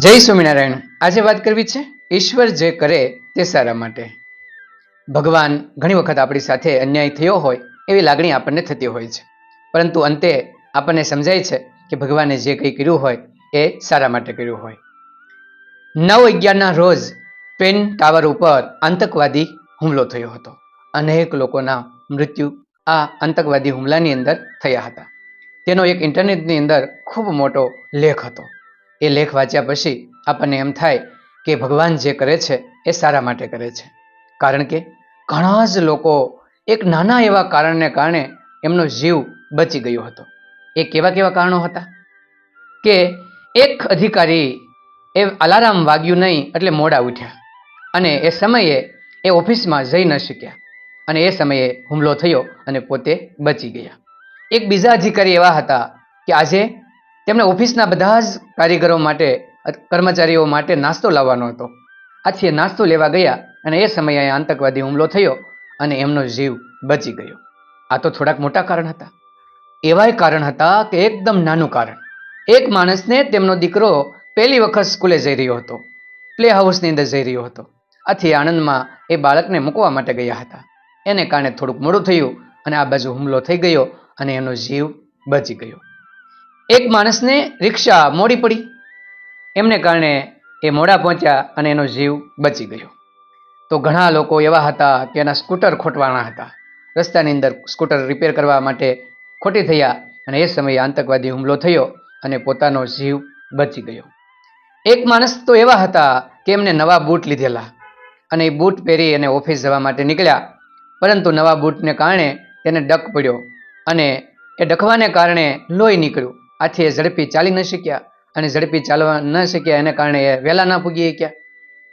જય સ્વામિનારાયણ. આજે વાત કરવી છે ઈશ્વર જે કરે તે સારા માટે. ભગવાન ઘણી વખત આપણી સાથે અન્યાય થયો હોય એવી લાગણી આપણને થતી હોય છે, પરંતુ અંતે આપણને સમજાય છે કે ભગવાને જે કંઈ કર્યું હોય એ સારા માટે કર્યું હોય. 9/11ના રોજ ટ્વિન ટાવર ઉપર આતંકવાદી હુમલો થયો હતો. અનેક લોકોના મૃત્યુ આ આતંકવાદી હુમલાની અંદર થયા હતા. તેનો એક ઇન્ટરનેટની અંદર ખૂબ મોટો લેખ હતો. એ લેખ વાંચ્યા પછી આપણને એમ થાય કે ભગવાન જે કરે છે એ સારા માટે કરે છે, કારણ કે ઘણા જ લોકો એક નાના એવા કારણને કારણે એમનો જીવ બચી ગયો હતો. એ કેવા કેવા કારણો હતા કે એક અધિકારી એ અલાર્મ વાગ્યું નહીં એટલે મોડા ઉઠ્યા અને એ સમયે એ ઓફિસમાં જઈ ન શક્યા અને એ સમયે હુમલો થયો અને પોતે બચી ગયા. એક બીજા અધિકારી એવા હતા કે આજે તેમણે ઓફિસના બધા જ કારીગરો માટે, કર્મચારીઓ માટે નાસ્તો લાવવાનો હતો. આથી એ નાસ્તો લેવા ગયા અને એ સમયે આતંકવાદી હુમલો થયો અને એમનો જીવ બચી ગયો. આ તો થોડાક મોટા કારણ હતા. એવાય કારણ હતા કે એકદમ નાનું કારણ. એક માણસને તેમનો દીકરો પહેલી વખત સ્કૂલે જઈ રહ્યો હતો, પ્લે હાઉસની અંદર જઈ રહ્યો હતો. આથી આણંદમાં એ બાળકને મૂકવા માટે ગયા હતા. એને કારણે થોડુંક મોડું થયું અને આ બાજુ હુમલો થઈ ગયો અને એનો જીવ બચી ગયો. એક માણસને રિક્ષા મોડી પડી, એમને કારણે એ મોડા પહોંચ્યા અને એનો જીવ બચી ગયો. તો ઘણા લોકો એવા હતા કે એના સ્કૂટર ખોટવાના હતા. રસ્તાની અંદર સ્કૂટર રિપેર કરવા માટે ખોટી થયા અને એ સમયે આતંકવાદી હુમલો થયો અને પોતાનો જીવ બચી ગયો. એક માણસ તો એવા હતા કે એમને નવા બૂટ લીધેલા અને એ બૂટ પહેરી અને ઓફિસ જવા માટે નીકળ્યા, પરંતુ નવા બૂટને કારણે તેને ડક પડ્યો અને એ ડખવાને કારણે લોહી નીકળ્યું. આથી એ ઝડપી ચાલી ન શક્યા અને ઝડપી ચાલવા ન શક્યા એને કારણે એ વહેલા ના પૂગી શક્યા.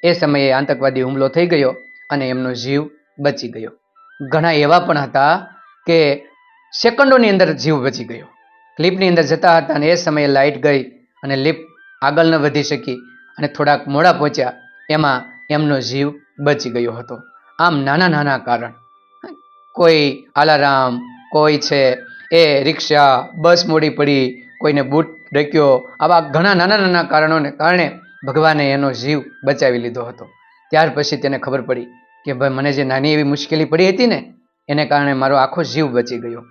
એ સમયે આતંકવાદી હુમલો થઈ ગયો અને એમનો જીવ બચી ગયો. ઘણા એવા પણ હતા કે સેકન્ડોની અંદર જીવ બચી ગયો. લિફ્ટની અંદર જતા હતા અને એ સમયે લાઇટ ગઈ અને લિફ્ટ આગળ ન વધી શકી અને થોડાક મોડા પહોંચ્યા, એમાં એમનો જીવ બચી ગયો હતો. આમ નાના નાના કારણ, કોઈ અલાર્મ, કોઈ છે એ રિક્ષા, બસ મોડી પડી, કોઈને બૂટ ડક્યો, આવા ઘણા નાના નાના કારણોને કારણે ભગવાને એનો જીવ બચાવી લીધો હતો. ત્યાર પછી તેને ખબર પડી કે ભાઈ મને જે નાની એવી મુશ્કેલી પડી હતી ને એને કારણે મારો આખો જીવ બચી ગયો.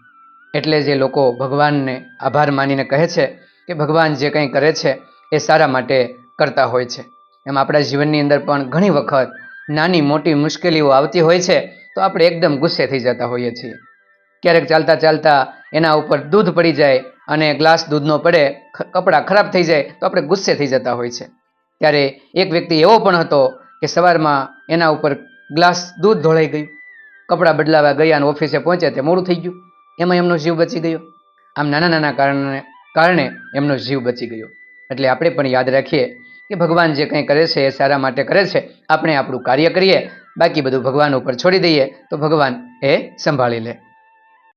એટલે જે લોકો ભગવાનને આભાર માનીને કહે છે કે ભગવાન જે કંઈ કરે છે એ સારા માટે કરતા હોય છે. એમ આપણા જીવનની અંદર પણ ઘણી વખત નાની મોટી મુશ્કેલીઓ આવતી હોય છે તો આપણે એકદમ ગુસ્સે થઈ જતા હોઈએ છીએ. ક્યારેક ચાલતા ચાલતા એના ઉપર દૂધ પડી જાય અને ગ્લાસ દૂધનો પડે, કપડાં ખરાબ થઈ જાય તો આપણે ગુસ્સે થઈ જતા હોય છે. ત્યારે એક વ્યક્તિ એવો પણ હતો કે સવારમાં એના ઉપર ગ્લાસ દૂધ ઢોળાઈ ગયું, કપડાં બદલાવા ગયા અને ઓફિસે પહોંચ્યા તે મોડું થઈ ગયું, એમાં એમનો જીવ બચી ગયો. આમ નાના નાના કારણે એમનો જીવ બચી ગયો. એટલે આપણે પણ યાદ રાખીએ કે ભગવાન જે કંઈ કરે છે એ સારા માટે કરે છે. આપણે આપણું કાર્ય કરીએ, બાકી બધું ભગવાન ઉપર છોડી દઈએ તો ભગવાન એ સંભાળી લે.